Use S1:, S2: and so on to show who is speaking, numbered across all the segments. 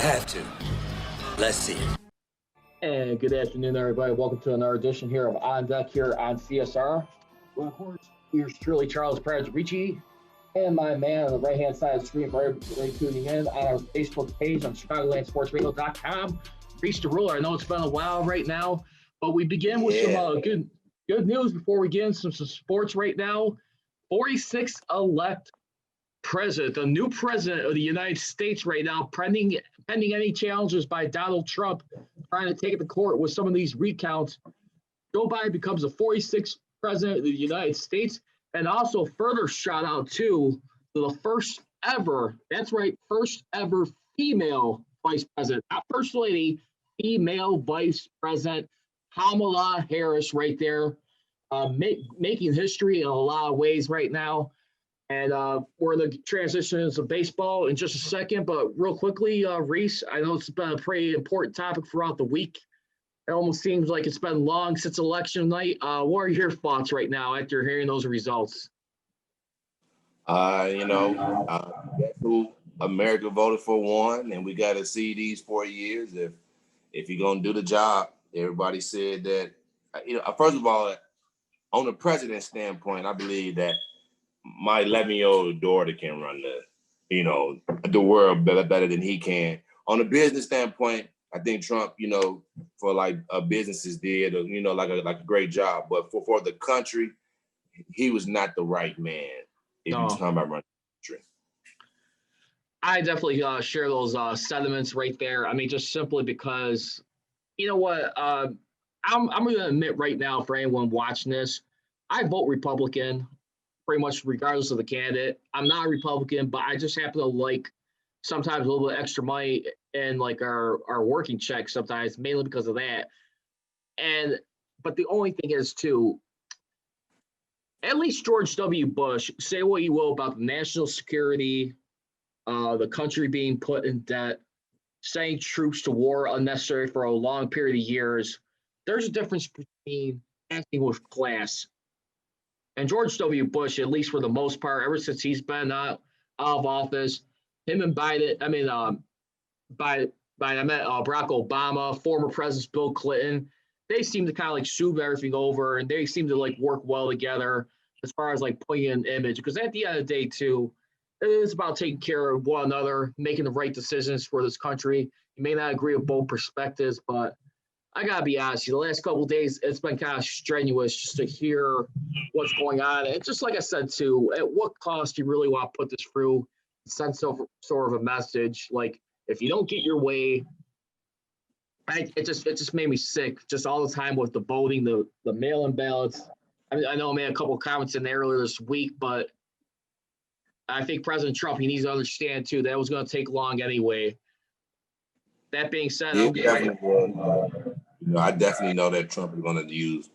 S1: have to. Let's see it.
S2: And good afternoon, everybody. Welcome to another edition here of On Deck here on CSR. Well, of course, here's truly Charles Prodigy Richey and my man on the right-hand side of the screen for everybody tuning in on our Facebook page on ChicagolandSportsRadio.com. Reach the ruler. I know it's been a while right now, but we begin with some good news before we get into some sports right now. 46th elect president, the new president of the United States right now, pending any challenges by Donald Trump trying to take it to court with some of these recounts. Joe Biden becomes the 46th president of the United States, and also further shout out to the first ever, that's right, first ever female vice president, not first lady, female vice president, Kamala Harris right there, making history in a lot of ways right now. And we're in the transitions of baseball in just a second, but real quickly, Reese, I know it's been a pretty important topic throughout the week. It almost seems like it's been long since election night. What are your thoughts right now after hearing those results?
S3: Guess who America voted for one, and we got to see these 4 years if you're gonna do the job. Everybody said that. First of all, on the president's standpoint, I believe that my 11-year-old daughter can run the world better than he can. On a business standpoint, I think Trump, for like businesses did, like a great job. But for the country, he was not the right man. If you're talking about running the country,
S2: I definitely share those sentiments right there. I mean, just simply because, you know what, I'm going to admit right now for anyone watching this, I vote Republican. Pretty much regardless of the candidate. I'm not a Republican, but I just happen to like sometimes a little bit extra money in like our working check sometimes, mainly because of that. But the only thing is too, at least George W. Bush, say what you will about the national security, the country being put in debt, sending troops to war unnecessary for a long period of years. There's a difference between acting with class. And George W. Bush, at least for the most part, ever since he's been out of office, him and Biden, I met Barack Obama, former President Bill Clinton, they seem to kind of like smooth everything over, and they seem to like work well together as far as like putting an image. Because at the end of the day, too, it is about taking care of one another, making the right decisions for this country. You may not agree with both perspectives, but I gotta be honest, the last couple of days, it's been kind of strenuous just to hear what's going on. And just like I said, too, at what cost you really want to put this through, send sort of a message. Like, if you don't get your way, it just made me sick. Just all the time with the voting, the mail-in ballots. I mean, I know I made a couple of comments in there earlier this week, but I think President Trump, he needs to understand, too, that was going to take long anyway. That being said,
S3: I definitely know that Trump is going to use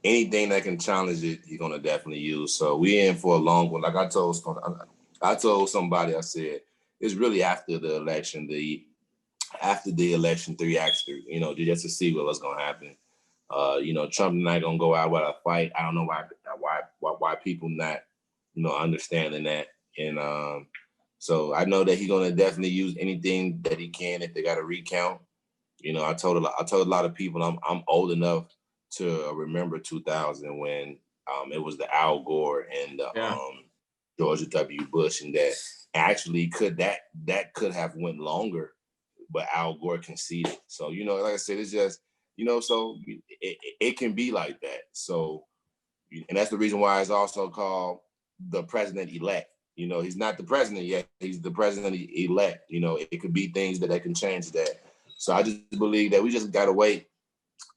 S3: anything that can challenge it. He's going to definitely use. So we in for a long one. Like I told somebody, I said it's really after the election, after the election 3 acts through. Just to see what's going to happen. Trump not going to go out with a fight. I don't know why people not understanding that. And so I know that he's going to definitely use anything that he can if they got to recount. I told a lot of people I'm old enough to remember 2000 when it was the Al Gore and George W. Bush, and that actually could have went longer, but Al Gore conceded. So like I said, it's just so it can be like that. So, and that's the reason why it's also called the president-elect. He's not the president yet; he's the president-elect. It could be things that can change that. So I just believe that we just got to wait.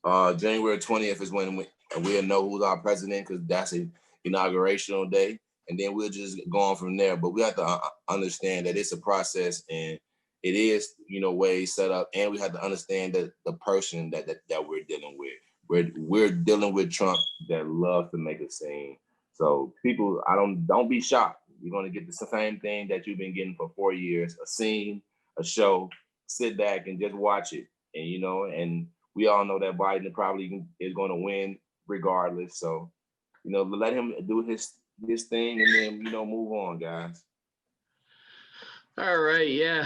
S3: January 20th is when we'll know who's our president, because that's an inaugurational day. And then we'll just go on from there. But we have to understand that it's a process, and it is, ways set up. And we have to understand that the person that we're dealing with. We're dealing with Trump that loves to make a scene. So people, don't be shocked. You're going to get the same thing that you've been getting for 4 years, a scene, a show. Sit back and just watch it. And, and we all know that Biden probably is going to win regardless. So, let him do his thing and then, move on, guys.
S2: All right. Yeah.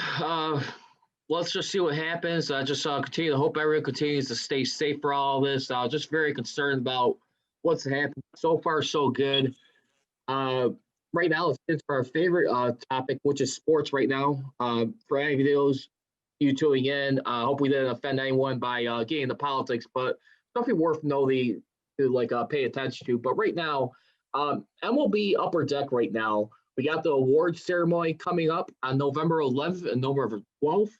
S2: let's just see what happens. I just continue to hope everyone continues to stay safe for all this. Just very concerned about what's happening. So far, so good. Uh, right now, it's our favorite topic, which is sports right now. For any of those you tuning in, hope we didn't offend anyone by getting into politics, but something worth noting to pay attention to. But right now, MLB Upper Deck right now, we got the awards ceremony coming up on November 11th and November 12th.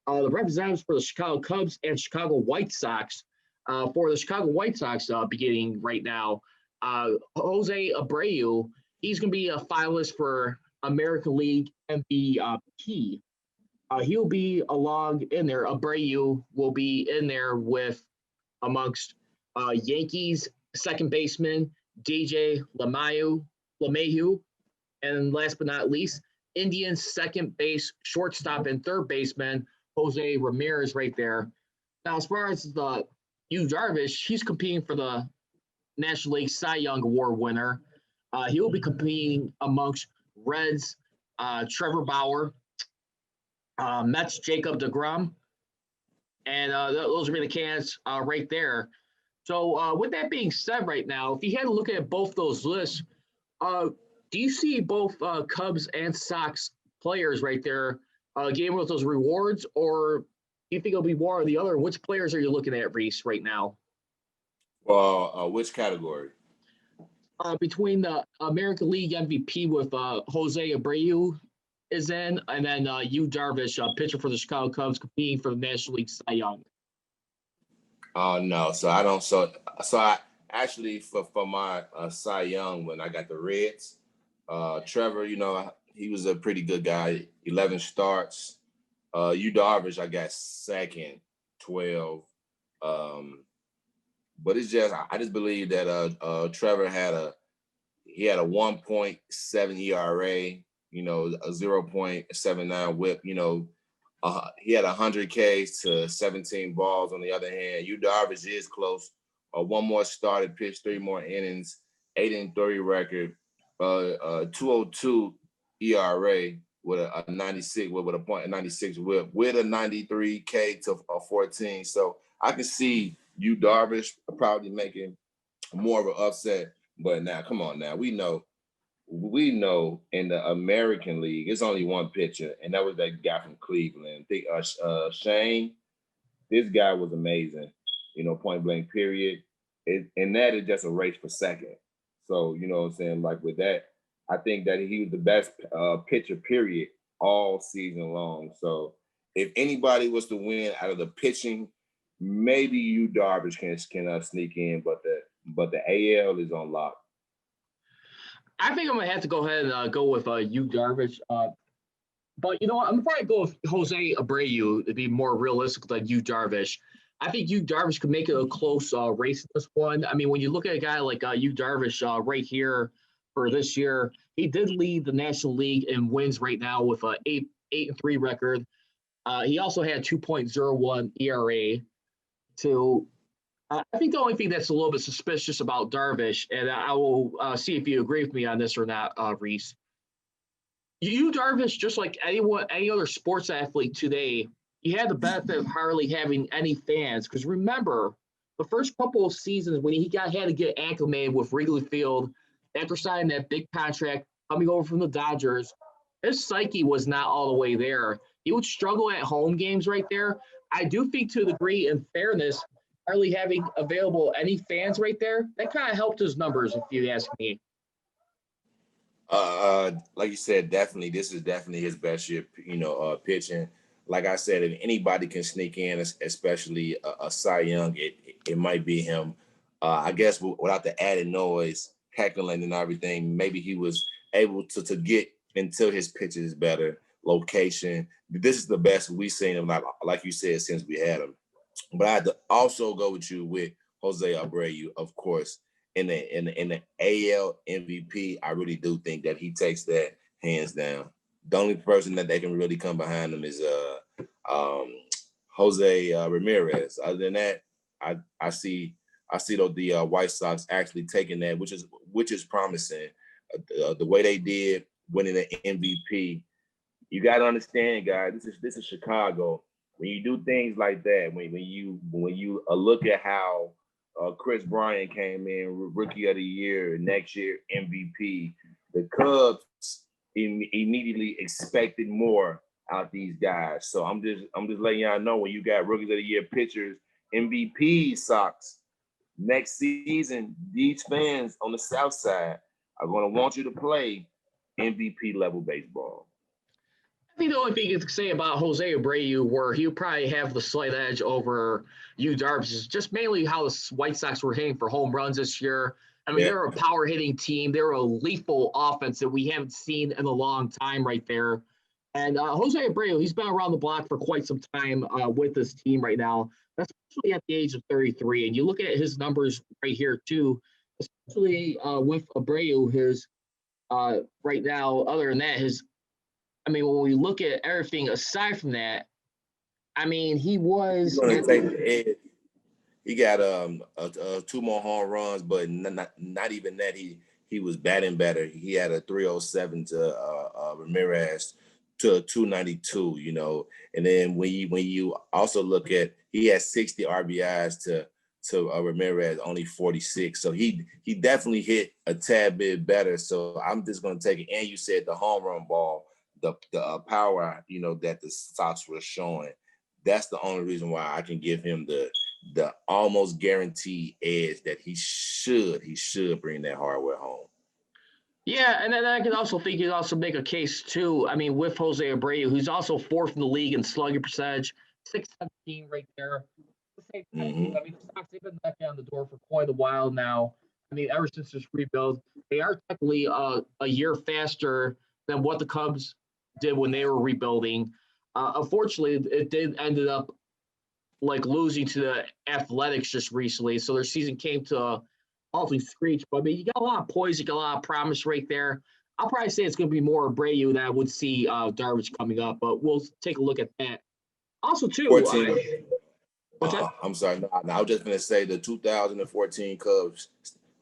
S2: The representatives for the Chicago Cubs and Chicago White Sox. For the Chicago White Sox beginning right now, Jose Abreu, he's going to be a finalist for American League MVP. He'll be along in there. Abreu will be in there with amongst Yankees second baseman DJ LeMahieu, and last but not least, Indians second base, shortstop, and third baseman Jose Ramirez right there. Now, as far as the Darvish, he's competing for the National League Cy Young Award winner. He will be competing amongst Reds, Trevor Bauer, Mets Jacob deGrom, and those will be the candidates right there. So with that being said right now, if you had to look at both those lists, do you see both Cubs and Sox players right there getting with those rewards, or do you think it'll be one or the other? Which players are you looking at, Reese, right now?
S3: Well, which category?
S2: Between the American League MVP with Jose Abreu is in, and then Darvish, pitcher for the Chicago Cubs, competing for the National League Cy Young.
S3: No, so I don't. So I actually for my Cy Young, when I got the Reds, Trevor, he was a pretty good guy. 11 starts. Darvish, I got second, 12. But it's just I just believe that Trevor had a 1.7 ERA, a 0.79 WHIP. He had 100 Ks to 17 balls. On the other hand, Darvish is close. One more started pitch, 3 more innings, 8-3 record, 2.02 ERA with a 96 with a .96 WHIP with a 93 K to 14. So I can see Darvish probably making more of an upset. But now, come on, now we know in the American League, it's only one pitcher, and that was that guy from Cleveland. I think Shane. This guy was amazing, point blank, period. And that is just a race for second. So, what I'm saying? Like with that, I think that he was the best pitcher, period, all season long. So if anybody was to win out of the pitching, maybe Darvish can sneak in, but the AL is on lock.
S2: I think I'm gonna have to go ahead and go with Darvish. But you know what? I'm probably go with Jose Abreu to be more realistic than Darvish. I think Darvish could make it a close race in this one. I mean, when you look at a guy like Darvish right here for this year, he did lead the National League in wins right now with a 8-3 record. He also had 2.01 ERA. So I think the only thing that's a little bit suspicious about Darvish, and I will see if you agree with me on this or not, Reese. Darvish, just like any other sports athlete today, he had the benefit of hardly having any fans. Because remember, the first couple of seasons when he had to get acclimated with Wrigley Field after signing that big contract, coming over from the Dodgers, his psyche was not all the way there. He would struggle at home games right there. I do think, to a degree, in fairness, hardly having available any fans right there, that kind of helped his numbers, if you ask me.
S3: Like you said, definitely, this is definitely his best year, pitching. Like I said, if anybody can sneak in, especially a Cy Young, it might be him. I guess without the added noise, heckling and everything, maybe he was able to get until his pitch is better, location. This is the best we've seen him, like you said, since we had him. But I had to also go with you with Jose Abreu, of course. In the AL MVP, I really do think that he takes that hands down. The only person that they can really come behind him is Jose Ramirez. Other than that, I see the White Sox actually taking that, which is promising. The way they did winning the MVP, you got to understand, guys. This is Chicago. when you do things like that, when you look at how Chris Bryant came in Rookie of the Year, next year MVP, the Cubs immediately expected more out these guys. So I'm just letting y'all know, when you got Rookies of the Year pitchers, MVP Sox next season, these fans on the South Side are going to want you to play MVP level baseball.
S2: I think the only thing you can say about Jose Abreu, where he'll probably have the slight edge over Darvish, is just mainly how the White Sox were hitting for home runs this year. I mean, they're a power hitting team. They're a lethal offense that we haven't seen in a long time right there. And Jose Abreu, he's been around the block for quite some time with this team right now, especially at the age of 33. And you look at his numbers right here, too, especially with Abreu, his right now, other than that, when we look at everything aside from that, I mean, he was.
S3: He's going to take the edge. He got 2 more home runs, but not even that. He was batting better. He had a 307 to Ramirez to a 292. You know, and then when you also look at, he had 60 RBIs to Ramirez, only 46. So he definitely hit a tad bit better. So I'm just going to take it. And you said the home run ball. The power, that the Sox were showing, that's the only reason why I can give him the almost guaranteed edge that he should bring that hardware home.
S2: Yeah, and then I can also think you'd also make a case too. I mean, with Jose Abreu, who's also 4th in the league in slugging percentage, 617 right there. I mean, the Sox, they've been knocking on the door for quite a while now. I mean, ever since this rebuild, they are technically a year faster than what the Cubs did when they were rebuilding. Unfortunately, it did ended up losing to the Athletics just recently, so their season came to a halting screech. But I mean, you got a lot of poise, you got a lot of promise right there. I'll probably say it's going to be more Abreu than I would see Darvish coming up, but we'll take a look at that. Also, too,
S3: 14. I'm sorry. No, I was just going to say the 2014 Cubs,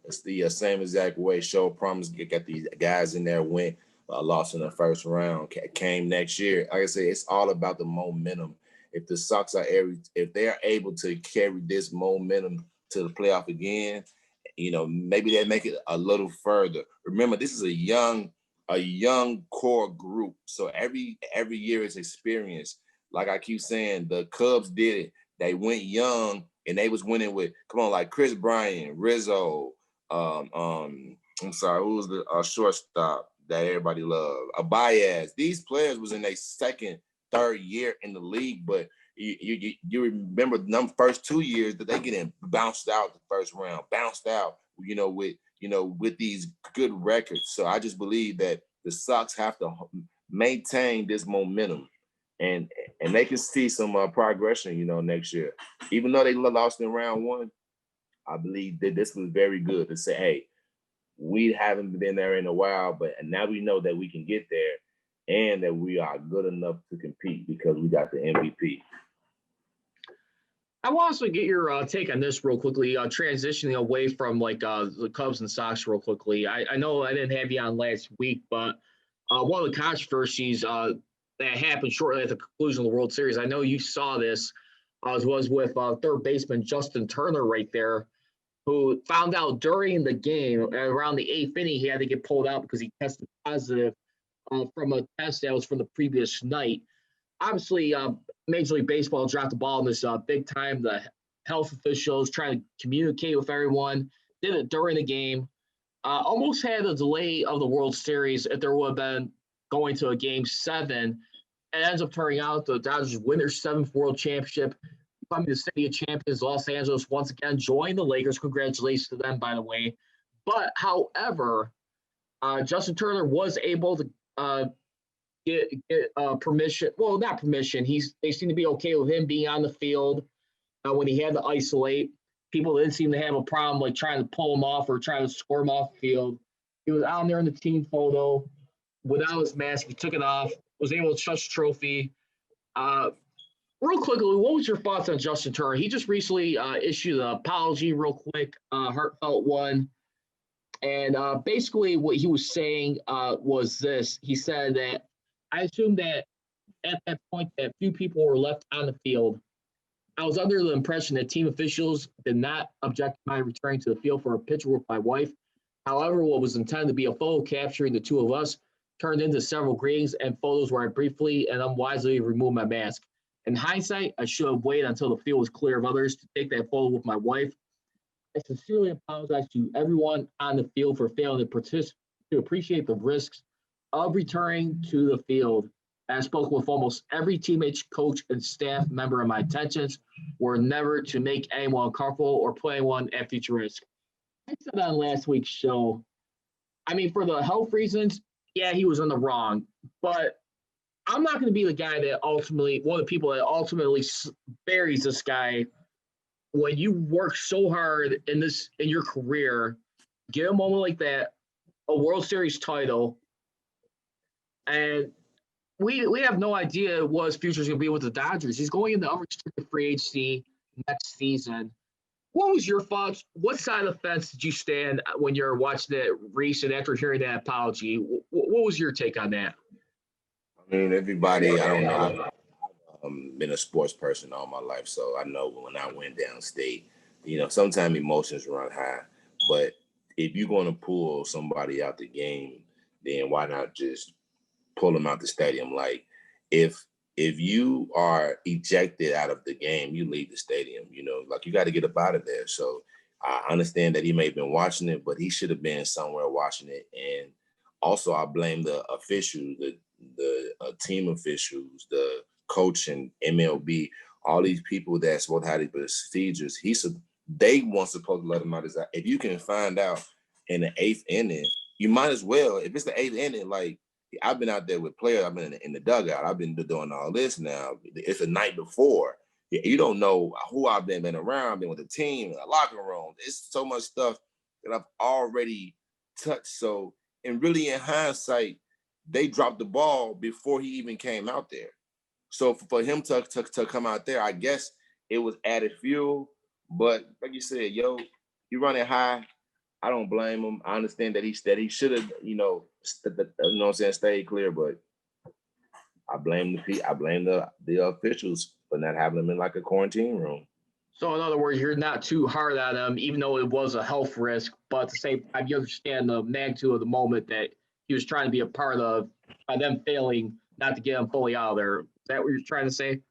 S3: it's the same exact way. Show promise, got these guys in there, went. Lost in the first round, came next year. Like I say, it's all about the momentum. If the Sox if they are able to carry this momentum to the playoff again, maybe they make it a little further. Remember, this is a young core group, so every year is experience. Like I keep saying, the Cubs did it. They went young and they was winning with like Chris Bryant, Rizzo. I'm sorry, who was the shortstop that everybody loved? Baez. These players was in their 2nd, 3rd year in the league, but you remember them first 2 years that they getting bounced out the first round, with these good records. So I just believe that the Sox have to maintain this momentum, and they can see some progression, next year. Even though they lost in round 1, I believe that this was very good to say, hey, we haven't been there in a while, but now we know that we can get there and that we are good enough to compete because we got the MVP.
S2: I want to get your take on this real quickly, transitioning away from the Cubs and Sox real quickly. I know I didn't have you on last week, but one of the controversies that happened shortly at the conclusion of the World Series, I know you saw this, was with third baseman Justin Turner right there, who found out during the game, around the 8th inning, he had to get pulled out because he tested positive from a test that was from the previous night. Obviously, Major League Baseball dropped the ball in this big time. The health officials trying to communicate with everyone, did it during the game. Almost had a delay of the World Series if there would have been going to a Game 7. It ends up turning out the Dodgers win their 7th World Championship, becoming the city of champions. Los Angeles once again joined the Lakers. Congratulations to them, by the way. But however, Justin Turner was able to get permission. Well, not permission. They seem to be okay with him being on the field when he had to isolate. People didn't seem to have a problem trying to pull him off or trying to score him off the field. He was out there in the team photo without his mask. He took it off. Was able to touch the trophy. Real quickly, what was your thoughts on Justin Turner? He just recently issued an apology real quick, heartfelt one. And basically what he was saying was this. He said that, I assume that at that point that few people were left on the field. I was under the impression that team officials did not object to my returning to the field for a picture with my wife. However, what was intended to be a photo capturing the two of us turned into several greetings and photos where I briefly and unwisely removed my mask. In hindsight, I should have waited until the field was clear of others to take that photo with my wife. I sincerely apologize to everyone on the field for failing to appreciate the risks of returning to the field. I spoke with almost every teammate, coach, and staff member, and my intentions were never to make anyone uncomfortable or put anyone at future risk. I said on last week's show, I mean, for the health reasons, yeah, he was in the wrong. But I'm not going to be the guy that ultimately, one of the people that ultimately buries this guy when you work so hard in your career, get a moment like that, a World Series title, and we have no idea what his future is going to be with the Dodgers. He's going into unrestricted free agency next season. What was your thoughts? What side of the fence did you stand when you're watching that race and after hearing that apology? What was your take on that?
S3: I mean, everybody, I don't know. I've been a sports person all my life, so I know when I went downstate, sometimes emotions run high. But if you're going to pull somebody out the game, then why not just pull them out the stadium? Like, if you are ejected out of the game, you leave the stadium, like you got to get up out of there. So I understand that he may have been watching it, but he should have been somewhere watching it. And also I blame the officials, the team officials, the coach and MLB, all these people that's supposed to have these procedures. They weren't supposed to let him out. If you can find out in the 8th inning, you might as well. If it's the 8th inning, like, I've been out there with players. I've been in the dugout. I've been doing all this now. It's the night before. You don't know who I've been around. I've been with the team, in the locker room. It's so much stuff that I've already touched. So, and really in hindsight, they dropped the ball before he even came out there. So for him to come out there, I guess it was added fuel. But like you said, you're running high. I don't blame him. I understand that he should have, stayed clear. But I blame the officials for not having him in like a quarantine room.
S2: So in other words, you're not too hard on him, even though it was a health risk. But at the same time, you understand the magnitude of the moment that he was trying to be a part of by them failing not to get him fully out of there. Is that what you're trying to say?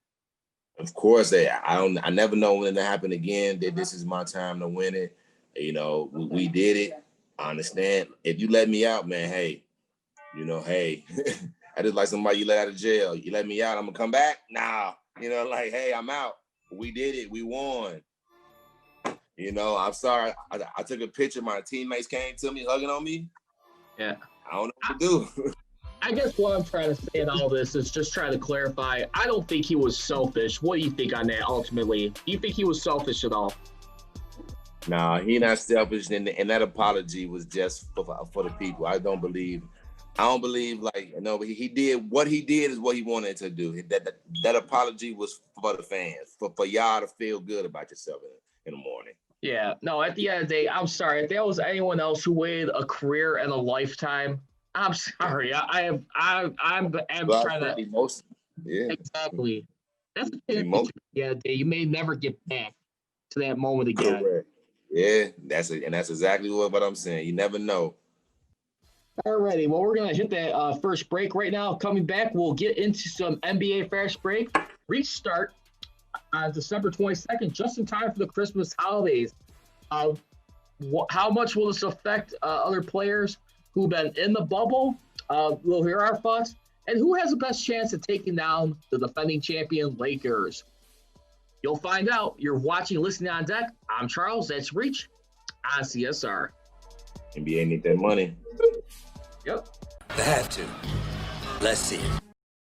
S3: Of course, I never know when it happened again. That this is my time to win it. We did it. I understand. If you let me out, man, hey, I just like somebody you let out of jail. You let me out, I'm gonna come back? Nah, hey, I'm out. We did it. We won. I'm sorry. I took a picture. My teammates came to me, hugging on me.
S2: Yeah.
S3: I don't know what to do.
S2: I guess what I'm trying to say in all this is just trying to clarify. I don't think he was selfish. What do you think on that ultimately? Do you think he was selfish at all?
S3: No, he not selfish, and that apology was just for the people. I don't believe he did what he did is what he wanted to do. That apology was for the fans, for y'all to feel good about yourself in the morning.
S2: Yeah, no, at the end of the day, I'm sorry. If there was anyone else who waited a career and a lifetime, I'm sorry. I'm trying to
S3: emotion. Yeah,
S2: exactly. That's the thing. Yeah, you may never get back to that moment again.
S3: Correct. Yeah, that's exactly what I'm saying. You never know.
S2: Alrighty, well, we're gonna hit that first break right now. Coming back, we'll get into some NBA fast break. Restart on December 22nd, just in time for the Christmas holidays. How much will this affect other players who've been in the bubble? We'll hear our thoughts. And who has the best chance of taking down the defending champion Lakers? You'll find out. You're watching Listening on Deck. I'm Charles. That's Reach on CSR.
S3: NBA need that money.
S2: Yep.
S1: They have to. Let's see it.